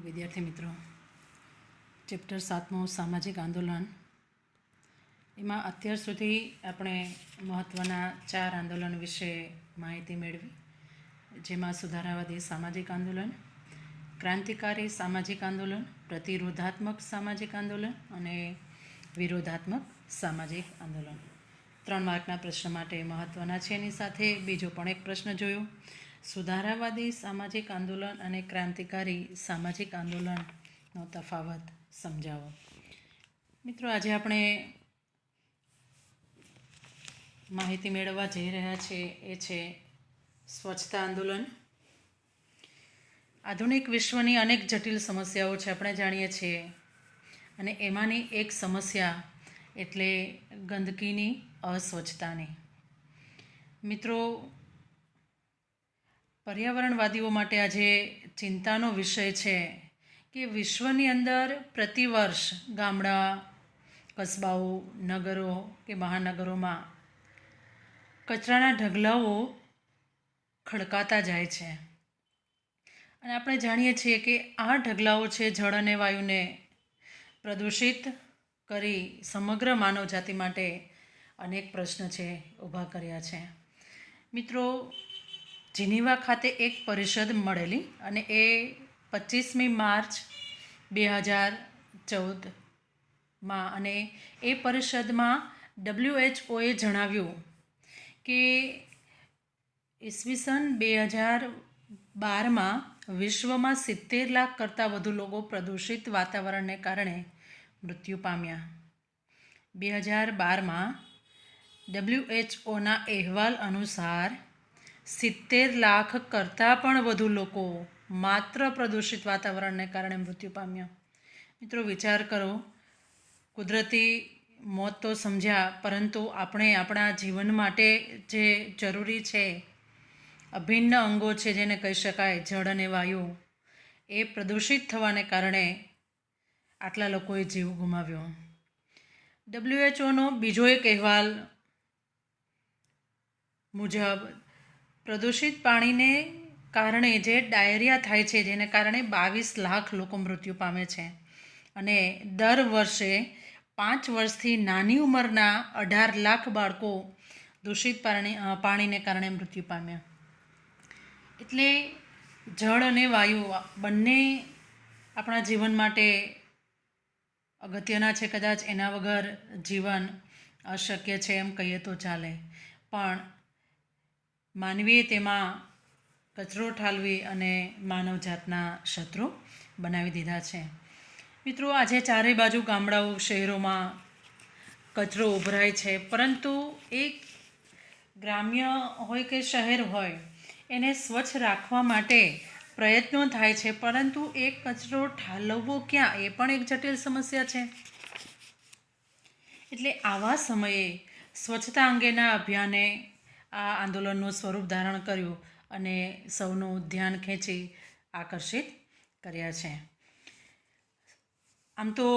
વિદ્યાર્થી મિત્રો, ચેપ્ટર 7 સામાજિક આંદોલન. એમાં અત્યાર સુધી આપણે મહત્ત્વના 4 આંદોલન વિશે માહિતી મેળવી, જેમાં સુધારાવાદી સામાજિક આંદોલન, ક્રાંતિકારી સામાજિક આંદોલન, પ્રતિરોધાત્મક સામાજિક આંદોલન અને વિરોધાત્મક સામાજિક આંદોલન. 3 માર્કના પ્રશ્ન માટે મહત્ત્વના છે. એની સાથે બીજો પણ એક પ્રશ્ન જોયો, સુધારાવાદી સામાજિક આંદોલન અને ક્રાંતિકારી સામાજિક આંદોલનનો તફાવત સમજાવો. મિત્રો, આજે આપણે માહિતી મેળવવા જઈ રહ્યા છીએ એ છે સ્વચ્છતા આંદોલન. આધુનિક વિશ્વની અનેક જટિલ સમસ્યાઓ છે, આપણે જાણીએ છીએ, અને એમાંની એક સમસ્યા એટલે ગંદકીની, અસ્વચ્છતાની. મિત્રો, પર્યાવરણવાદીઓ માટે આજે ચિંતાનો વિષય છે કે વિશ્વની અંદર પ્રતિવર્ષ ગામડા, કસ્બાઓ, નગરો કે મહાનગરોમાં કચરાના ઢગલાઓ ખડકાતા જાય છે. અને આપણે જાણીએ છીએ કે આ ઢગલાઓ છે જળ અને વાયુને પ્રદૂષિત કરી સમગ્ર માનવજાતિ માટે અનેક પ્રશ્ન છે ઊભા કર્યા છે. મિત્રો, જીનીવા ખાતે એક પરિષદ મળેલી અને એ 25મી માર્ચ 2014માં, અને એ પરિષદમાં WHOએ જણાવ્યું કે ઈસવીસન 2012માં વિશ્વમાં 70 લાખ કરતાં વધુ લોકો પ્રદૂષિત વાતાવરણને કારણે મૃત્યુ પામ્યા. 2012માં WHOના અહેવાલ અનુસાર 70 લાખ કરતાં પણ વધુ લોકો માત્ર પ્રદૂષિત વાતાવરણને કારણે મૃત્યુ પામ્યા. મિત્રો, વિચાર કરો, કુદરતી મોત તો સમજ્યા, પરંતુ આપણે આપણા જીવન માટે જે જરૂરી છે, અભિન્ન અંગો છે જેને કહી શકાય, જળ અને વાયુ, એ પ્રદૂષિત થવાને કારણે આટલા લોકોએ જીવ ગુમાવ્યો. WHOનો બીજો એક અહેવાલ મુજબ પ્રદૂષિત પાણીને કારણે જે ડાયરિયા થાય છે, જેને કારણે 22 લાખ લોકો મૃત્યુ પામે છે, અને દર વર્ષે 5 વર્ષથી નાની ઉંમરના 18 લાખ બાળકો દૂષિત પાણીને કારણે મૃત્યુ પામ્યા. એટલે જળ અને વાયુ બંને આપણા જીવન માટે અગત્યના છે. કદાચ એના વગર જીવન અશક્ય છે એમ કહીએ તો ચાલે, પણ માનવીએ તેમાં કચરો ઠાલવી અને માનવજાતના શત્રુ બનાવી દીધા છે. મિત્રો, આજે ચારે બાજુ ગામડાઓ, શહેરોમાં કચરો ઉભરાય છે, પરંતુ એક ગ્રામ્ય હોય કે શહેર હોય, એને સ્વચ્છ રાખવા માટે પ્રયત્નો થાય છે, પરંતુ એ કચરો ઠાલવવો ક્યાં, એ પણ એક જટિલ સમસ્યા છે. એટલે આવા સમયે સ્વચ્છતા અંગેના અભિયાને આ આંદોલનનું સ્વરૂપ ધારણ કર્યું અને સૌનું ધ્યાન ખેંચી આકર્ષિત કર્યા છે. આમ તો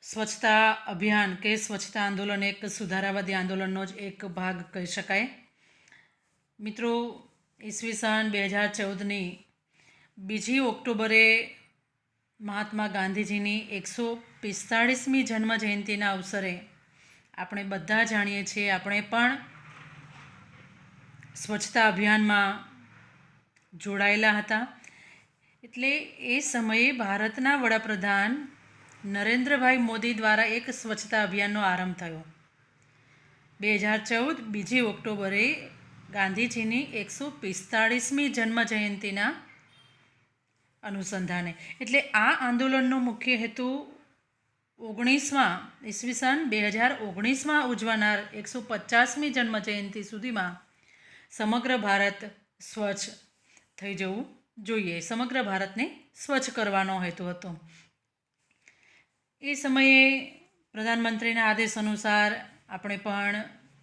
સ્વચ્છતા અભિયાન કે સ્વચ્છતા આંદોલન એક સુધારાવાદી આંદોલનનો જ એક ભાગ કહી શકાય. મિત્રો, ઈસવીસન 2014ની 2 ઓક્ટોબરે મહાત્મા ગાંધીજીની 145મી જન્મ જયંતિના અવસરે આપણે બધા જાણીએ છીએ, આપણે પણ સ્વચ્છતા અભિયાનમાં જોડાયેલા હતા. એટલે એ સમયે ભારતના વડાપ્રધાન નરેન્દ્રભાઈ મોદી દ્વારા એક સ્વચ્છતા અભિયાનનો આરંભ થયો. 2014 2 ઓક્ટોબરે ગાંધીજીની 145મી જન્મ જયંતિના અનુસંધાને. એટલે આ આંદોલનનો મુખ્ય હેતુ ઈસવીસન 2019માં ઉજવાનાર 150મી જન્મ જયંતિ સુધીમાં સમગ્ર ભારત સ્વચ્છ થઈ જવું જોઈએ. સમગ્ર ભારતને સ્વચ્છ કરવાનો હેતુ હતો. એ સમયે પ્રધાનમંત્રીના આદેશ અનુસાર આપણે પણ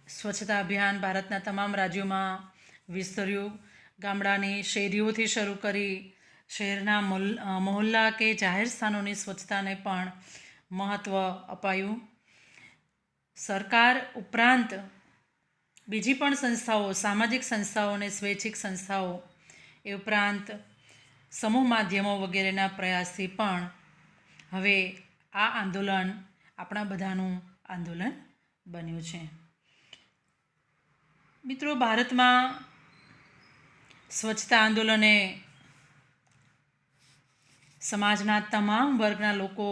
સ્વચ્છતા અભિયાન ભારતના તમામ રાજ્યોમાં વિસ્તર્યું. ગામડાની શેરીઓથી શરૂ કરી શહેરના મહોલ્લા કે જાહેર સ્થાનોની સ્વચ્છતાને પણ મહત્ત્વ અપાયું. સરકાર ઉપરાંત બીજી પણ સંસ્થાઓ, સામાજિક સંસ્થાઓ અને સ્વૈચ્છિક સંસ્થાઓ, એ ઉપરાંત સમૂહ માધ્યમો વગેરેના પ્રયાસથી પણ હવે આ આંદોલન આપણા બધાનું આંદોલન બન્યું છે. મિત્રો, ભારતમાં સ્વચ્છતા આંદોલને સમાજના તમામ વર્ગના લોકો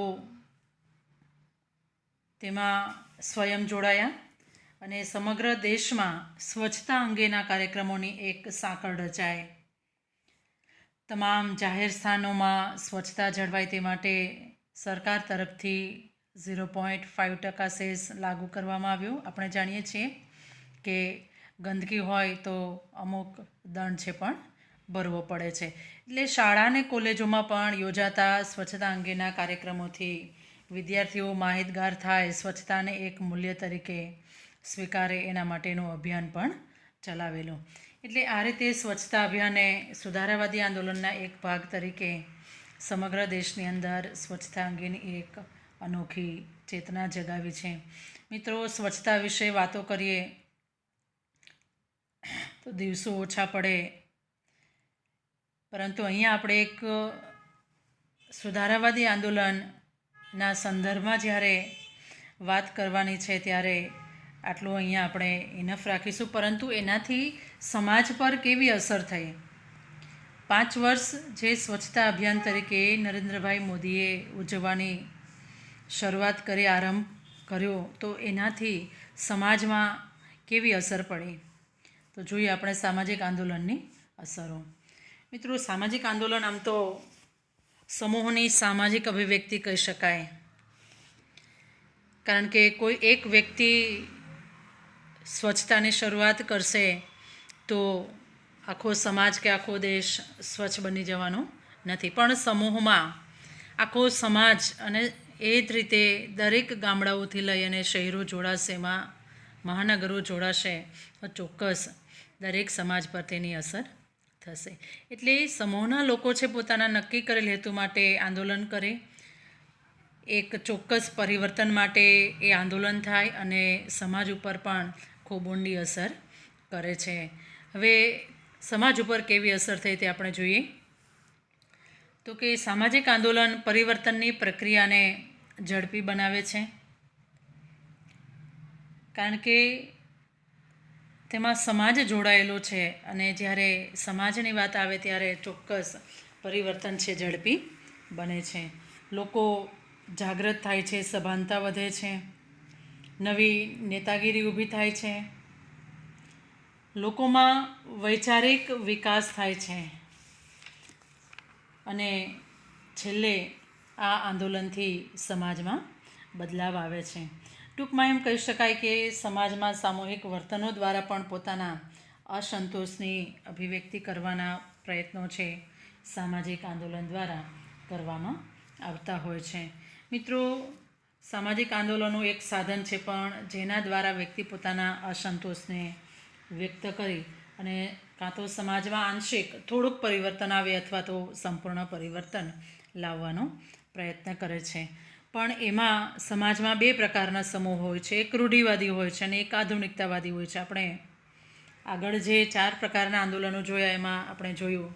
તેમાં સ્વયં જોડાયા અને સમગ્ર દેશમાં સ્વચ્છતા અંગેના કાર્યક્રમોની એક સાંકળ રચાય. તમામ જાહેર સ્થાનોમાં સ્વચ્છતા જળવાય તે માટે સરકાર તરફથી 0.5% સેસ લાગુ કરવામાં આવ્યો. આપણે જાણીએ છીએ કે ગંદકી હોય તો અમુક દંડ છે પણ ભરવો પડે છે. એટલે શાળા અને કોલેજોમાં પણ યોજાતા સ્વચ્છતા અંગેના કાર્યક્રમોથી વિદ્યાર્થીઓ માહિતગાર થાય, સ્વચ્છતાને એક મૂલ્ય તરીકે સ્વીકારે એના માટેનું અભિયાન પણ ચલાવેલું. એટલે આ રીતે સ્વચ્છતા અભિયાને સુધારાવાદી આંદોલનના એક ભાગ તરીકે સમગ્ર દેશની અંદર સ્વચ્છતા અંગેની એક અનોખી ચેતના જગાવી છે. મિત્રો, સ્વચ્છતા વિશે વાતો કરીએ તો દિવસો ઓછા પડે, પરંતુ અહીંયા આપણે એક સુધારાવાદી આંદોલનના સંદર્ભમાં જ્યારે વાત કરવાની છે ત્યારે આટલું અહીંયા આપણે ઇનફ રાખીશું. પરંતુ એનાથી સમાજ પર કેવી અસર થઈ? 5 વર્ષ જે સ્વચ્છતા અભિયાન તરીકે નરેન્દ્રભાઈ મોદીએ ઉજવવાની શરૂઆત કરી, આરંભ કર્યો, તો એનાથી સમાજમાં કેવી અસર પડી? તો જોઈએ આપણે સામાજિક આંદોલનની અસરો. મિત્રો, સામાજિક આંદોલન આમ તો સમૂહની સામાજિક અભિવ્યક્તિ કહી શકાય, કારણ કે કોઈ એક વ્યક્તિ સ્વચ્છતાની શરૂઆત કરશે તો આખો સમાજ કે આખો દેશ સ્વચ્છ બની જવાનો નથી, પણ સમૂહમાં આખો સમાજ અને એ જ રીતે દરેક ગામડાઓથી લઈ અને શહેરો જોડાશે, મહાનગરો જોડાશે તો ચોક્કસ દરેક સમાજ પર તેની અસર થશે. એટલે સમૂહના લોકો છે પોતાના નક્કી કરેલ હેતુ માટે આંદોલન કરે, એક ચોક્કસ પરિવર્તન માટે એ આંદોલન થાય અને સમાજ ઉપર પણ ખૂબ ઊંડી અસર કરે છે. હવે સમાજ ઉપર કેવી અસર થઈ તે આપણે જોઈએ તો કે સામાજિક આંદોલન પરિવર્તનની પ્રક્રિયાને ઝડપી બનાવે છે, કારણ કે તેમાં સમાજ જોડાયેલો છે અને જ્યારે સમાજની વાત આવે ત્યારે ચોક્કસ પરિવર્તન છે ઝડપી બને છે. લોકો જાગૃત થાય છે, સભાનતા વધે છે, નવી નેતાગીરી ઊભી થાય છે, લોકોમાં વૈચારિક વિકાસ થાય છે અને છેલ્લે આ આંદોલનથી સમાજમાં બદલાવ આવે છે. ટૂંકમાં એમ કહી શકાય કે સમાજમાં સામૂહિક વર્તનો દ્વારા પણ પોતાના અસંતોષની અભિવ્યક્તિ કરવાના પ્રયત્નો છે સામાજિક આંદોલન દ્વારા કરવામાં આવતા હોય છે. મિત્રો, સામાજિક આંદોલનો એક સાધન છે પણ જેના દ્વારા વ્યક્તિ પોતાના અસંતોષને વ્યક્ત કરી અને કાં તો સમાજમાં આંશિક થોડુંક પરિવર્તન આવે અથવા તો સંપૂર્ણ પરિવર્તન લાવવાનો પ્રયત્ન કરે છે. પણ એમાં સમાજમાં 2 પ્રકારના સમૂહ હોય છે, એક રૂઢિવાદી હોય છે અને એક આધુનિકતાવાદી હોય છે. આપણે આગળ જે 4 પ્રકારના આંદોલનો જોયા એમાં આપણે જોયું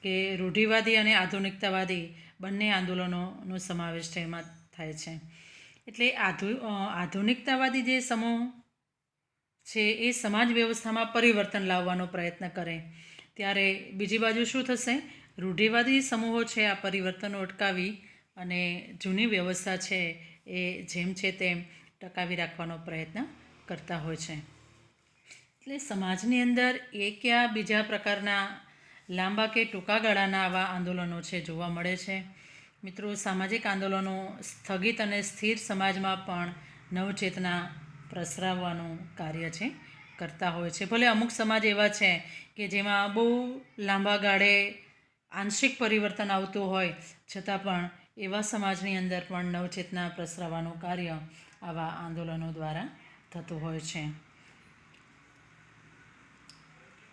કે રૂઢિવાદી અને આધુનિકતાવાદી બંને આંદોલનોનો સમાવેશ છે એમાં થાય છે. એટલે આધુનિકતાવાદી જે સમૂહ છે એ સમાજ વ્યવસ્થામાં પરિવર્તન લાવવાનો પ્રયત્ન કરે, ત્યારે બીજી બાજુ શું થશે? રૂઢિવાદી સમૂહો છે આ પરિવર્તનો અટકાવી અને જૂની વ્યવસ્થા છે એ જેમ છે તેમ ટકાવી રાખવાનો પ્રયત્ન કરતા હોય છે. એટલે સમાજની અંદર એક યા બીજા પ્રકારના લાંબા કે ટૂંકા ગાળાના આવા આંદોલનો છે જોવા મળે છે. મિત્રો, સામાજિક આંદોલનો સ્થગિત અને સ્થિર સમાજમાં પણ નવચેતના પ્રસરાવવાનું કાર્ય છે કરતા હોય છે. ભલે અમુક સમાજ એવા છે કે જેમાં બહુ લાંબા ગાળે આંશિક પરિવર્તન આવતું હોય, છતાં પણ એવા સમાજની અંદર પણ નવચેતના પ્રસરાવવાનું કાર્ય આવા આંદોલનો દ્વારા થતું હોય છે.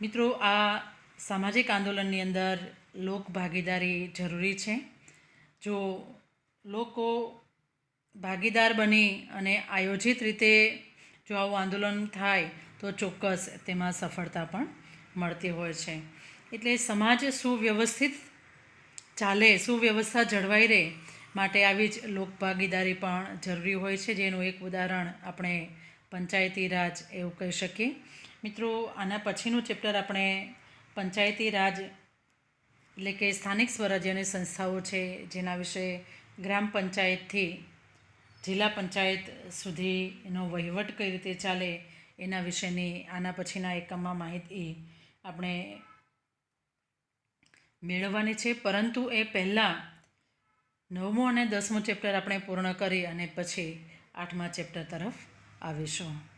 મિત્રો, આ સામાજિક આંદોલનની અંદર લોક ભાગીદારી જરૂરી છે. જો લોકો ભાગીદાર બની અને આયોજિત રીતે જો આવું આંદોલન થાય તો ચોક્કસ તેમાં સફળતા પણ મળતી હોય છે. એટલે સમાજ સુવ્યવસ્થિત ચાલે, સુવ્યવસ્થા જળવાઈ રહે માટે આવી જ લોકભાગીદારી પણ જરૂરી હોય છે, જેનું એક ઉદાહરણ આપણે પંચાયતી રાજ એવું કહી શકીએ. મિત્રો, આના પછીનું ચેપ્ટર આપણે પંચાયતી રાજ એટલે કે સ્થાનિક સ્વરાજ્યની સંસ્થાઓ છે, જેના વિશે ગ્રામ પંચાયતથી જિલ્લા પંચાયત સુધીનો વહીવટ કઈ રીતે ચાલે એના વિશેની આના પછીના એકમમાં માહિતી આપણે મેળવવાની છે. પરંતુ એ પહેલાં 9મું અને 10મું ચેપ્ટર આપણે પૂર્ણ કરી અને પછી 8મા ચેપ્ટર તરફ આવીશું.